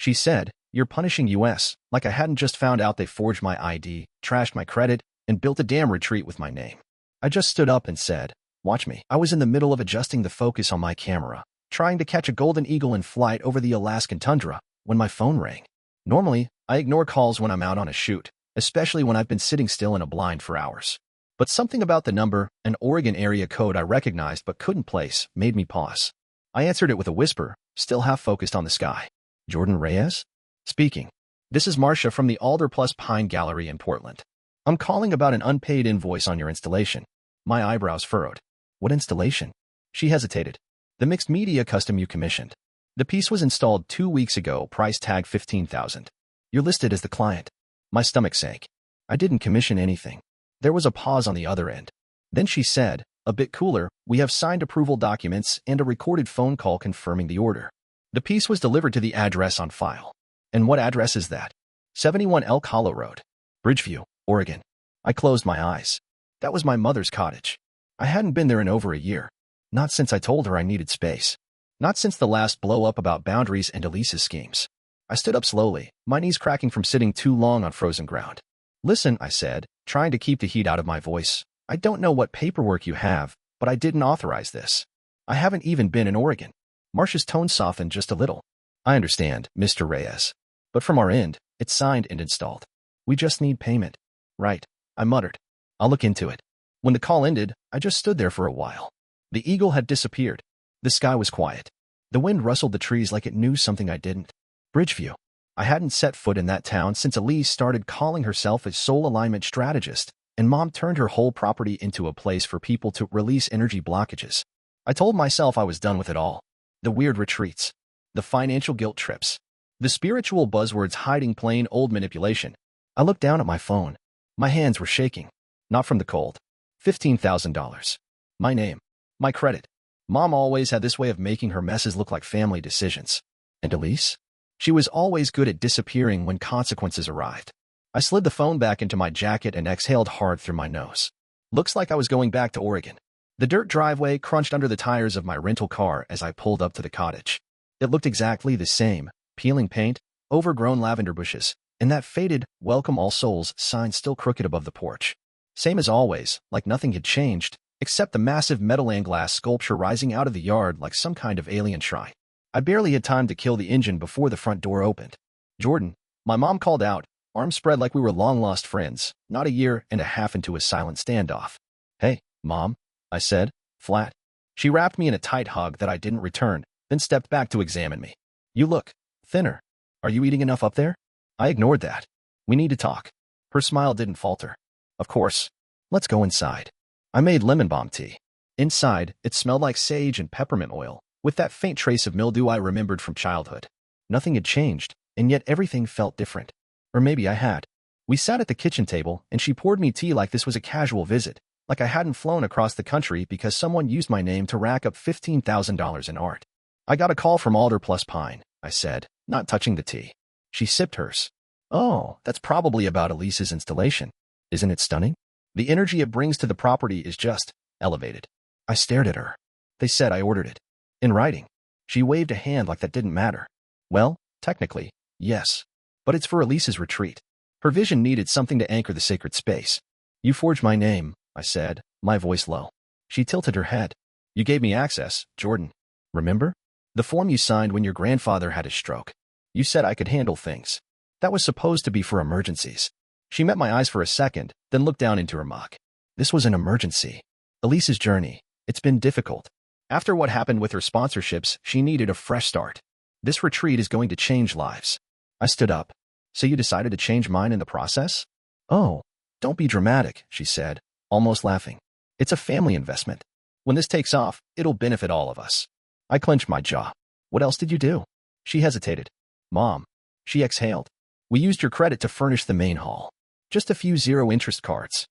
She said, "You're punishing US," like I hadn't just found out they forged my ID, trashed my credit, and built a damn retreat with my name. I just stood up and said, "Watch me." I was in the middle of adjusting the focus on my camera, trying to catch a golden eagle in flight over the Alaskan tundra, when my phone rang. Normally, I ignore calls when I'm out on a shoot, especially when I've been sitting still in a blind for hours. But something about the number, an Oregon area code I recognized but couldn't place, made me pause. I answered it with a whisper, still half focused on the sky. "Jordan Reyes? Speaking. This is Marcia from the Alder Plus Pine Gallery in Portland. I'm calling about an unpaid invoice on your installation." My eyebrows furrowed. "What installation?" She hesitated. "The mixed media custom you commissioned. The piece was installed 2 weeks ago, price tag $15,000. You're listed as the client." My stomach sank. I didn't commission anything. There was a pause on the other end. Then she said, a bit cooler, "We have signed approval documents and a recorded phone call confirming the order. The piece was delivered to the address on file." "And what address is that?" 71 Elk Hollow Road, Bridgeview, Oregon. I closed my eyes. That was my mother's cottage. I hadn't been there in over a year. Not since I told her I needed space. Not since the last blow-up about boundaries and Elise's schemes. I stood up slowly, my knees cracking from sitting too long on frozen ground. "Listen," I said, trying to keep the heat out of my voice. "I don't know what paperwork you have, but I didn't authorize this. I haven't even been in Oregon." Marcia's tone softened just a little. "I understand, Mr. Reyes. But from our end, it's signed and installed. We just need payment." "Right," I muttered. "I'll look into it." When the call ended, I just stood there for a while. The eagle had disappeared. The sky was quiet. The wind rustled the trees like it knew something I didn't. Bridgeview. I hadn't set foot in that town since Elise started calling herself a soul alignment strategist, and Mom turned her whole property into a place for people to release energy blockages. I told myself I was done with it all. The weird retreats. The financial guilt trips. The spiritual buzzwords hiding plain old manipulation. I looked down at my phone. My hands were shaking. Not from the cold. $15,000. My name. My credit. Mom always had this way of making her messes look like family decisions. And Elise? She was always good at disappearing when consequences arrived. I slid the phone back into my jacket and exhaled hard through my nose. Looks like I was going back to Oregon. The dirt driveway crunched under the tires of my rental car as I pulled up to the cottage. It looked exactly the same, peeling paint, overgrown lavender bushes, and that faded "Welcome All Souls" sign still crooked above the porch. Same as always, like nothing had changed, except the massive metal and glass sculpture rising out of the yard like some kind of alien shrine. I barely had time to kill the engine before the front door opened. "Jordan," my mom called out, arms spread like we were long-lost friends, not a year and a half into a silent standoff. "Hey, Mom," I said, flat. She wrapped me in a tight hug that I didn't return, then stepped back to examine me. "You look thinner. Are you eating enough up there?" I ignored that. "We need to talk." Her smile didn't falter. "Of course. Let's go inside." I made lemon balm tea. Inside, it smelled like sage and peppermint oil, with that faint trace of mildew I remembered from childhood. Nothing had changed, and yet everything felt different. Or maybe I had. We sat at the kitchen table, and she poured me tea like this was a casual visit, like I hadn't flown across the country because someone used my name to rack up $15,000 in art. "I got a call from Alder Plus Pine," I said, not touching the tea. She sipped hers. "Oh, that's probably about Elise's installation. Isn't it stunning? The energy it brings to the property is just elevated." I stared at her. "They said I ordered it. In writing." She waved a hand like that didn't matter. "Well, technically, yes. But it's for Elise's retreat." Her vision needed something to anchor the sacred space. "You forged my name," I said, my voice low. She tilted her head. "You gave me access, Jordan. Remember? The form you signed when your grandfather had his stroke. You said I could handle things. That was supposed to be for emergencies." She met my eyes for a second, then looked down into her mug. "This was an emergency. Elise's journey. It's been difficult. After what happened with her sponsorships, she needed a fresh start. This retreat is going to change lives." I stood up. "So you decided to change mine in the process?" "Oh, don't be dramatic," she said, almost laughing. "It's a family investment. When this takes off, it'll benefit all of us." I clenched my jaw. "What else did you do?" She hesitated. "Mom." She exhaled. "We used your credit to furnish the main hall. Just a few zero-interest cards.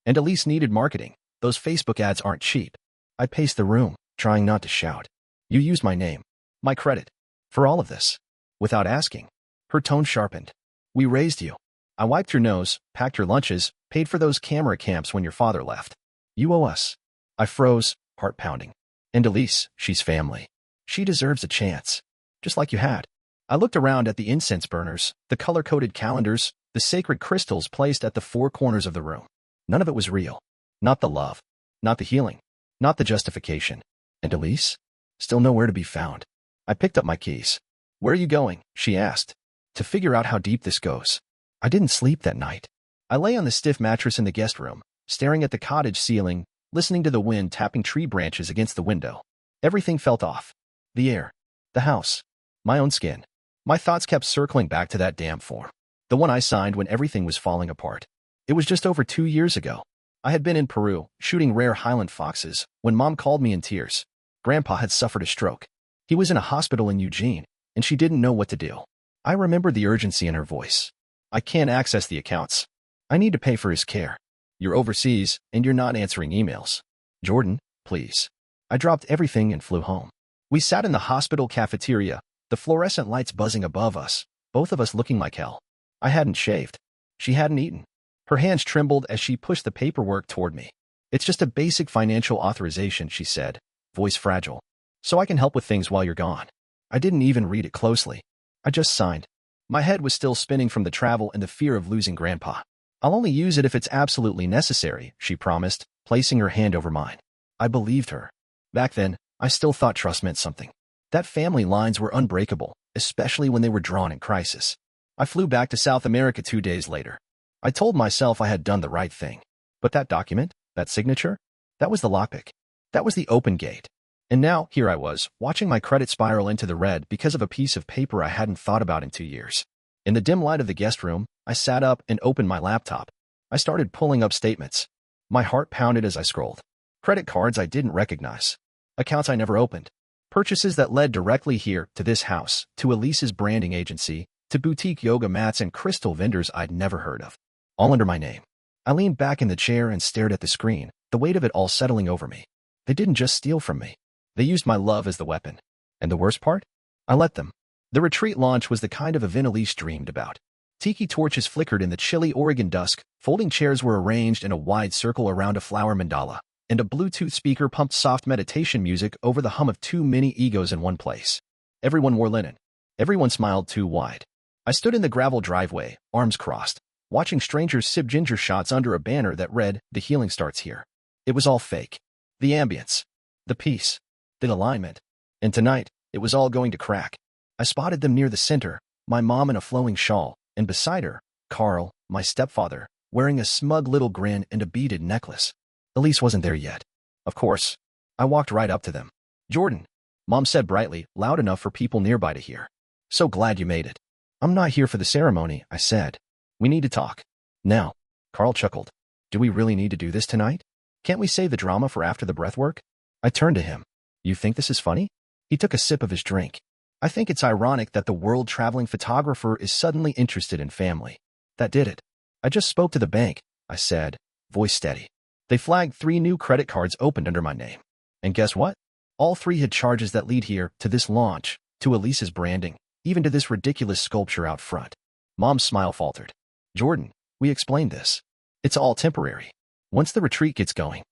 And Elise needed marketing. Those Facebook ads aren't cheap." I paced the room, trying not to shout. "You used my name, my credit, for all of this. Without asking." Her tone sharpened. "We raised you. I wiped your nose, packed your lunches, paid for those camera camps when your father left. You owe us." I froze, heart pounding. "And Elise, she's family. She deserves a chance. Just like you had." I looked around at the incense burners, the color-coded calendars, the sacred crystals placed at the four corners of the room. None of it was real. Not the love. Not the healing. Not the justification. And Elise? Still nowhere to be found. I picked up my keys. "Where are you going?" she asked. "To figure out how deep this goes." I didn't sleep that night. I lay on the stiff mattress in the guest room, staring at the cottage ceiling, listening to the wind tapping tree branches against the window. Everything felt off. The air. The house. My own skin. My thoughts kept circling back to that damn form. The one I signed when everything was falling apart. It was just over 2 years ago. I had been in Peru, shooting rare Highland foxes, when Mom called me in tears. Grandpa had suffered a stroke. He was in a hospital in Eugene, and she didn't know what to do. I remembered the urgency in her voice. "I can't access the accounts. I need to pay for his care. You're overseas, and you're not answering emails. Jordan, please." I dropped everything and flew home. We sat in the hospital cafeteria, the fluorescent lights buzzing above us, both of us looking like hell. I hadn't shaved. She hadn't eaten. Her hands trembled as she pushed the paperwork toward me. "It's just a basic financial authorization," she said, voice fragile. "So I can help with things while you're gone." I didn't even read it closely. I just signed. My head was still spinning from the travel and the fear of losing Grandpa. "I'll only use it if it's absolutely necessary," she promised, placing her hand over mine. I believed her. Back then, I still thought trust meant something. That family lines were unbreakable, especially when they were drawn in crisis. I flew back to South America 2 days later. I told myself I had done the right thing. But that document, that signature, that was the lockpick. That was the open gate. And now, here I was, watching my credit spiral into the red because of a piece of paper I hadn't thought about in 2 years. In the dim light of the guest room, I sat up and opened my laptop. I started pulling up statements. My heart pounded as I scrolled. Credit cards I didn't recognize. Accounts I never opened. Purchases that led directly here, to this house, to Elise's branding agency, to boutique yoga mats and crystal vendors I'd never heard of. All under my name. I leaned back in the chair and stared at the screen, the weight of it all settling over me. They didn't just steal from me. They used my love as the weapon. And the worst part? I let them. The retreat launch was the kind of event Elise dreamed about. Tiki torches flickered in the chilly Oregon dusk, folding chairs were arranged in a wide circle around a flower mandala, and a Bluetooth speaker pumped soft meditation music over the hum of 2 mini egos in one place. Everyone wore linen. Everyone smiled too wide. I stood in the gravel driveway, arms crossed, watching strangers sip ginger shots under a banner that read, "The healing starts here." It was all fake. The ambience. The peace. The alignment. And tonight, it was all going to crack. I spotted them near the center, my mom in a flowing shawl, and beside her, Carl, my stepfather, wearing a smug little grin and a beaded necklace. Elise wasn't there yet. Of course. I walked right up to them. "Jordan," Mom said brightly, loud enough for people nearby to hear. "So glad you made it." "I'm not here for the ceremony," I said. "We need to talk. Now." Carl chuckled. "Do we really need to do this tonight? Can't we save the drama for after the breathwork?" I turned to him. "You think this is funny?" He took a sip of his drink. "I think it's ironic that the world-traveling photographer is suddenly interested in family. That did it. I just spoke to the bank," I said, voice steady. "They flagged 3 new credit cards opened under my name. And guess what? All 3 had charges that lead here, to this launch, to Elise's branding, even to this ridiculous sculpture out front." Mom's smile faltered. "Jordan, we explained this. It's all temporary. Once the retreat gets going."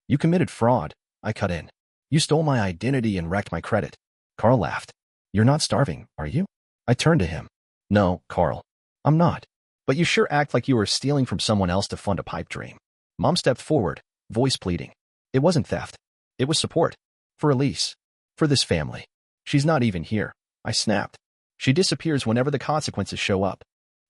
"You committed fraud," I cut in. "You stole my identity and wrecked my credit." Carl laughed. "You're not starving, are you?" I turned to him. "No, Carl. I'm not. But you sure act like you were stealing from someone else to fund a pipe dream." Mom stepped forward, voice pleading. "It wasn't theft. It was support. For Elise. For this family. She's not even here," I snapped. "She disappears whenever the consequences show up."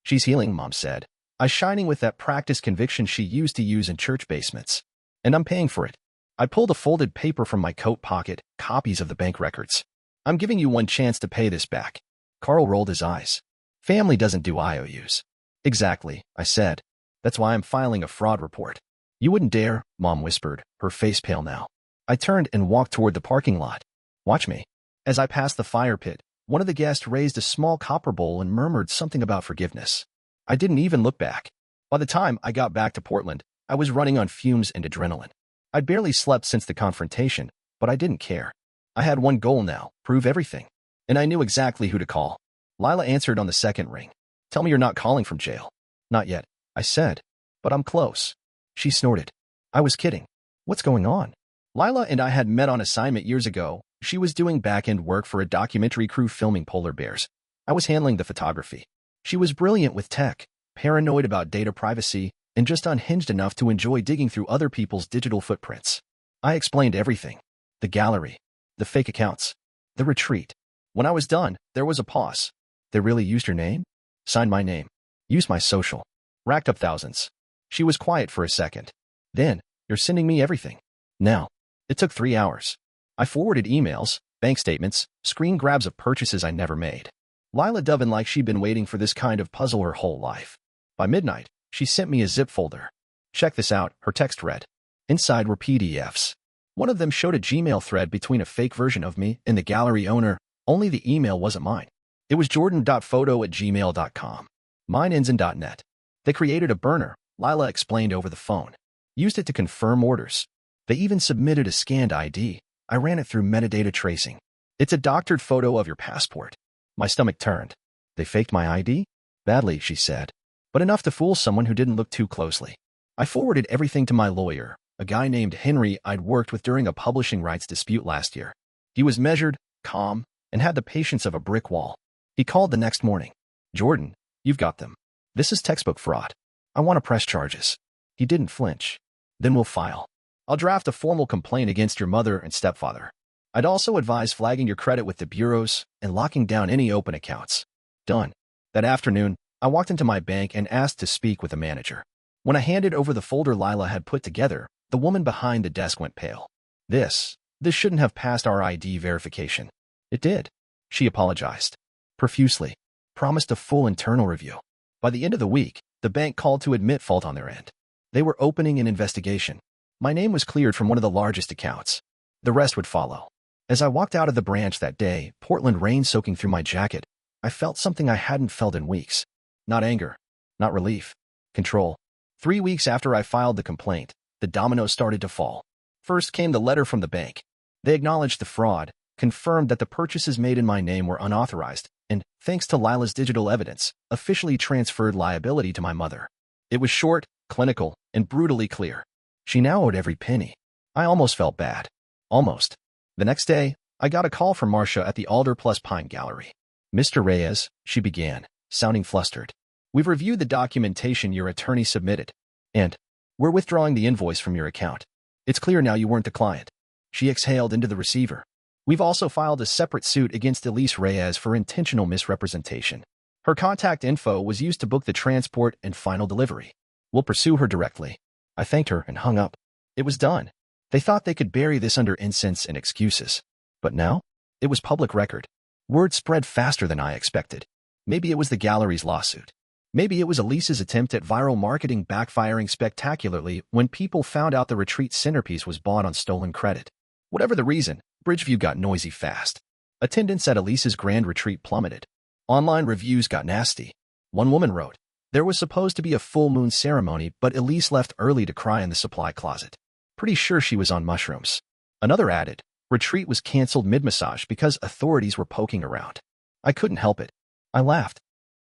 "She's healing," Mom said, eyes shining with that practiced conviction she used to use in church basements. "And I'm paying for it." I pulled a folded paper from my coat pocket, copies of the bank records. "I'm giving you one chance to pay this back." Carl rolled his eyes. "Family doesn't do IOUs." "Exactly," I said. "That's why I'm filing a fraud report." "You wouldn't dare," Mom whispered, her face pale now. I turned and walked toward the parking lot. "Watch me." As I passed the fire pit, one of the guests raised a small copper bowl and murmured something about forgiveness. I didn't even look back. By the time I got back to Portland, I was running on fumes and adrenaline. I'd barely slept since the confrontation, but I didn't care. I had one goal now, prove everything. And I knew exactly who to call. Lila answered on the second ring. "Tell me you're not calling from jail." "Not yet," I said. "But I'm close." She snorted. I was kidding. "What's going on?" Lila and I had met on assignment years ago. She was doing back-end work for a documentary crew filming polar bears. I was handling the photography. She was brilliant with tech, paranoid about data privacy, and just unhinged enough to enjoy digging through other people's digital footprints. I explained everything. The gallery, the fake accounts, the retreat. When I was done, there was a pause. They really used your name? Signed my name. Used my social. Racked up thousands. She was quiet for a second. Then, you're sending me everything. Now. It took 3 hours. I forwarded emails, bank statements, screen grabs of purchases I never made. Lila Dovin like she'd been waiting for this kind of puzzle her whole life. By midnight, she sent me a zip folder. Check this out, her text read. Inside were PDFs. One of them showed a Gmail thread between a fake version of me and the gallery owner, only the email wasn't mine. It was jordan.photo@gmail.com. Mine ends in .net. They created a burner, Lila explained over the phone. Used it to confirm orders. They even submitted a scanned ID. I ran it through metadata tracing. It's a doctored photo of your passport. My stomach turned. They faked my ID? Badly, she said. But enough to fool someone who didn't look too closely. I forwarded everything to my lawyer, a guy named Henry I'd worked with during a publishing rights dispute last year. He was measured, calm, and had the patience of a brick wall. He called the next morning. Jordan, you've got them. This is textbook fraud. I want to press charges. He didn't flinch. Then we'll file. I'll draft a formal complaint against your mother and stepfather. I'd also advise flagging your credit with the bureaus and locking down any open accounts. Done. That afternoon, I walked into my bank and asked to speak with a manager. When I handed over the folder Lila had put together, the woman behind the desk went pale. This shouldn't have passed our ID verification. It did. She apologized. Profusely. Promised a full internal review. By the end of the week, the bank called to admit fault on their end. They were opening an investigation. My name was cleared from one of the largest accounts. The rest would follow. As I walked out of the branch that day, Portland rain soaking through my jacket, I felt something I hadn't felt in weeks. Not anger. Not relief. Control. 3 weeks after I filed the complaint, the dominoes started to fall. First came the letter from the bank. They acknowledged the fraud, confirmed that the purchases made in my name were unauthorized, and, thanks to Lila's digital evidence, officially transferred liability to my mother. It was short, clinical, and brutally clear. She now owed every penny. I almost felt bad. Almost. The next day, I got a call from Marcia at the Alder Plus Pine Gallery. Mr. Reyes, she began, sounding flustered. We've reviewed the documentation your attorney submitted, and we're withdrawing the invoice from your account. It's clear now you weren't the client. She exhaled into the receiver. We've also filed a separate suit against Elise Reyes for intentional misrepresentation. Her contact info was used to book the transport and final delivery. We'll pursue her directly. I thanked her and hung up. It was done. They thought they could bury this under incense and excuses. But now, it was public record. Word spread faster than I expected. Maybe it was the gallery's lawsuit. Maybe it was Elise's attempt at viral marketing backfiring spectacularly when people found out the retreat centerpiece was bought on stolen credit. Whatever the reason, Bridgeview got noisy fast. Attendance at Elise's grand retreat plummeted. Online reviews got nasty. One woman wrote, there was supposed to be a full moon ceremony, but Elise left early to cry in the supply closet. Pretty sure she was on mushrooms. Another added, retreat was canceled mid-massage because authorities were poking around. I couldn't help it. I laughed.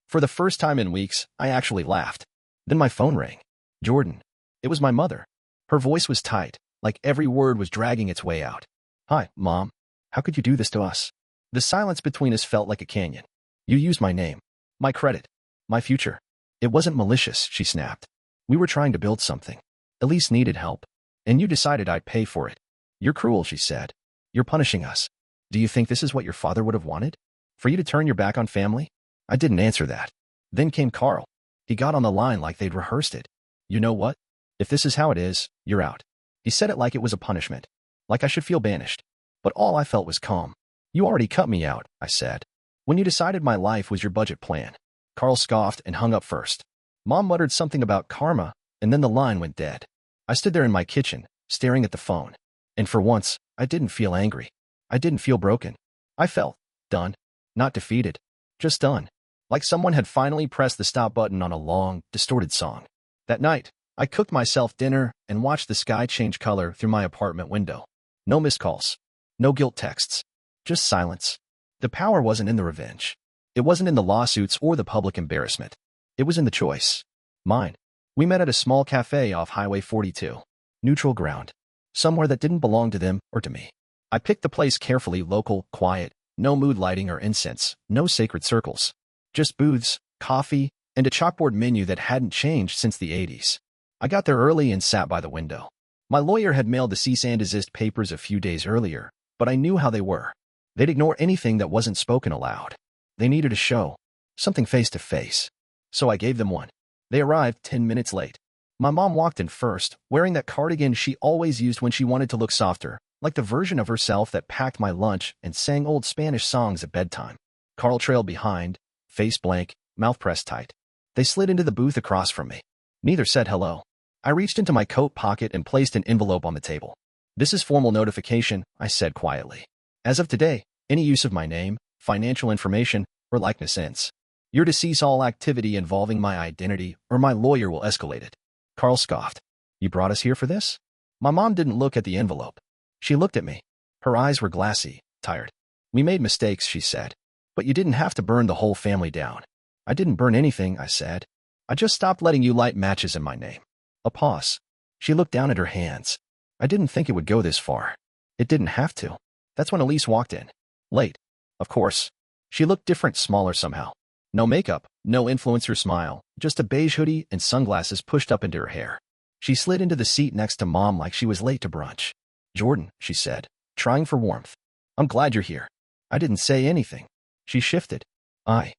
For the first time in weeks, I actually laughed. Then my phone rang. Jordan. It was my mother. Her voice was tight, like every word was dragging its way out. Hi, Mom. How could you do this to us? The silence between us felt like a canyon. You used my name, my credit, my future. It wasn't malicious, she snapped. We were trying to build something. Elise needed help, and you decided I'd pay for it. You're cruel, she said. You're punishing us. Do you think this is what your father would have wanted? For you to turn your back on family? I didn't answer that. Then came Carl. He got on the line like they'd rehearsed it. You know what? If this is how it is, you're out. He said it like it was a punishment. Like I should feel banished. But all I felt was calm. You already cut me out, I said. When you decided my life was your budget plan. Carl scoffed and hung up first. Mom muttered something about karma, and then the line went dead. I stood there in my kitchen, staring at the phone. And for once, I didn't feel angry. I didn't feel broken. I felt done. Not defeated. Just done. Like someone had finally pressed the stop button on a long, distorted song. That night, I cooked myself dinner and watched the sky change color through my apartment window. No missed calls. No guilt texts. Just silence. The power wasn't in the revenge. It wasn't in the lawsuits or the public embarrassment. It was in the choice. Mine. We met at a small cafe off Highway 42. Neutral ground. Somewhere that didn't belong to them or to me. I picked the place carefully, local, quiet, No mood lighting or incense, no sacred circles. Just booths, coffee, and a chalkboard menu that hadn't changed since the 80s. I got there early and sat by the window. My lawyer had mailed the cease and desist papers a few days earlier, but I knew how they were. They'd ignore anything that wasn't spoken aloud. They needed a show, something face-to-face. So I gave them one. They arrived 10 minutes late. My mom walked in first, wearing that cardigan she always used when she wanted to look softer, like the version of herself that packed my lunch and sang old Spanish songs at bedtime. Carl trailed behind, face blank, mouth pressed tight. They slid into the booth across from me. Neither said hello. I reached into my coat pocket and placed an envelope on the table. "This is formal notification," I said quietly. "As of today, any use of my name, financial information, or likeness ends. You're to cease all activity involving my identity, or my lawyer will escalate it." Carl scoffed. "You brought us here for this?" My mom didn't look at the envelope. She looked at me. Her eyes were glassy, tired. "We made mistakes," she said. "But you didn't have to burn the whole family down." "I didn't burn anything," I said. "I just stopped letting you light matches in my name." A pause. She looked down at her hands. "I didn't think it would go this far." "It didn't have to." That's when Elise walked in. Late. Of course. She looked different, smaller somehow. No makeup, no influencer smile, just a beige hoodie and sunglasses pushed up into her hair. She slid into the seat next to Mom like she was late to brunch. "Jordan," she said, trying for warmth. "I'm glad you're here." I didn't say anything. She shifted. I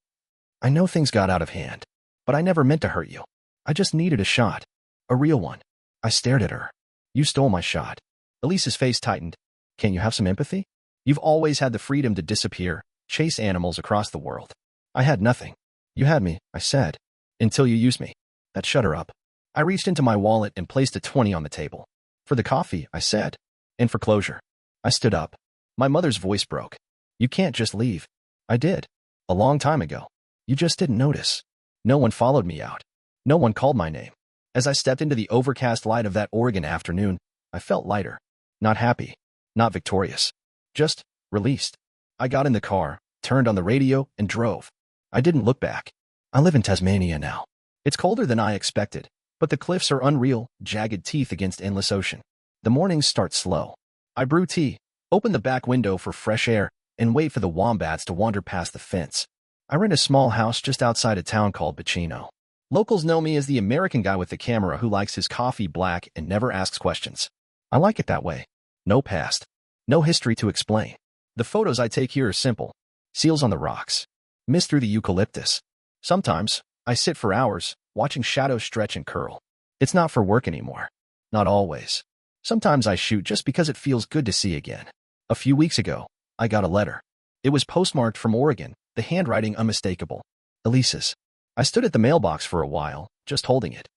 know things got out of hand, but I never meant to hurt you. I just needed a shot. A real one." I stared at her. "You stole my shot." Elise's face tightened. "Can you have some empathy? You've always had the freedom to disappear, chase animals across the world. I had nothing. You had me," I said. "Until you used me." That shut her up. I reached into my wallet and placed a 20 on the table. "For the coffee," I said. "And for closure." I stood up. My mother's voice broke. "You can't just leave." "I did. A long time ago. You just didn't notice. No one followed me out. No one called my name." As I stepped into the overcast light of that Oregon afternoon, I felt lighter. Not happy. Not victorious. Just released. I got in the car, turned on the radio, and drove. I didn't look back. I live in Tasmania now. It's colder than I expected, but the cliffs are unreal, jagged teeth against endless ocean. The mornings start slow. I brew tea, open the back window for fresh air, and wait for the wombats to wander past the fence. I rent a small house just outside a town called Bacino. Locals know me as the American guy with the camera who likes his coffee black and never asks questions. I like it that way. No past. No history to explain. The photos I take here are simple. Seals on the rocks. Mist through the eucalyptus. Sometimes, I sit for hours, watching shadows stretch and curl. It's not for work anymore. Not always. Sometimes I shoot just because it feels good to see again. A few weeks ago, I got a letter. It was postmarked from Oregon, the handwriting unmistakable. Elise's. I stood at the mailbox for a while, just holding it.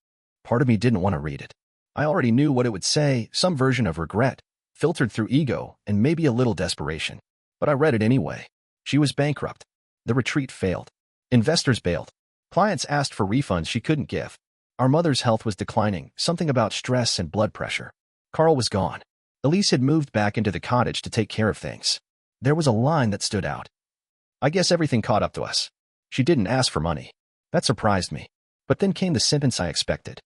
Part of me didn't want to read it. I already knew what it would say, some version of regret, filtered through ego and maybe a little desperation. But I read it anyway. She was bankrupt. The retreat failed. Investors bailed. Clients asked for refunds she couldn't give. Our mother's health was declining, something about stress and blood pressure. Carl was gone. Elise had moved back into the cottage to take care of things. There was a line that stood out. "I guess everything caught up to us." She didn't ask for money. That surprised me. But then came the sentence I expected.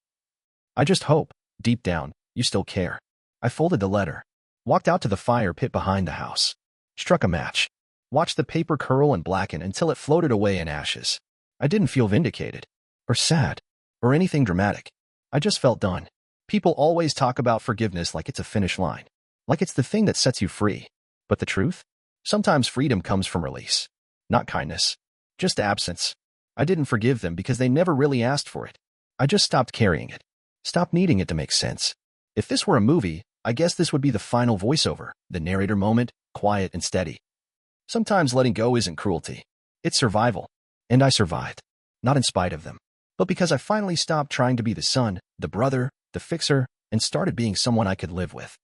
"I just hope, deep down, you still care." I folded the letter. Walked out to the fire pit behind the house. Struck a match. Watched the paper curl and blacken until it floated away in ashes. I didn't feel vindicated. Or sad. Or anything dramatic. I just felt done. People always talk about forgiveness like it's a finish line. Like it's the thing that sets you free. But the truth? Sometimes freedom comes from release. Not kindness. Just absence. I didn't forgive them because they never really asked for it. I just stopped carrying it. Stopped needing it to make sense. If this were a movie, I guess this would be the final voiceover, the narrator moment, quiet and steady. Sometimes letting go isn't cruelty. It's survival. And I survived. Not in spite of them. But because I finally stopped trying to be the son, the brother, the fixer, and started being someone I could live with.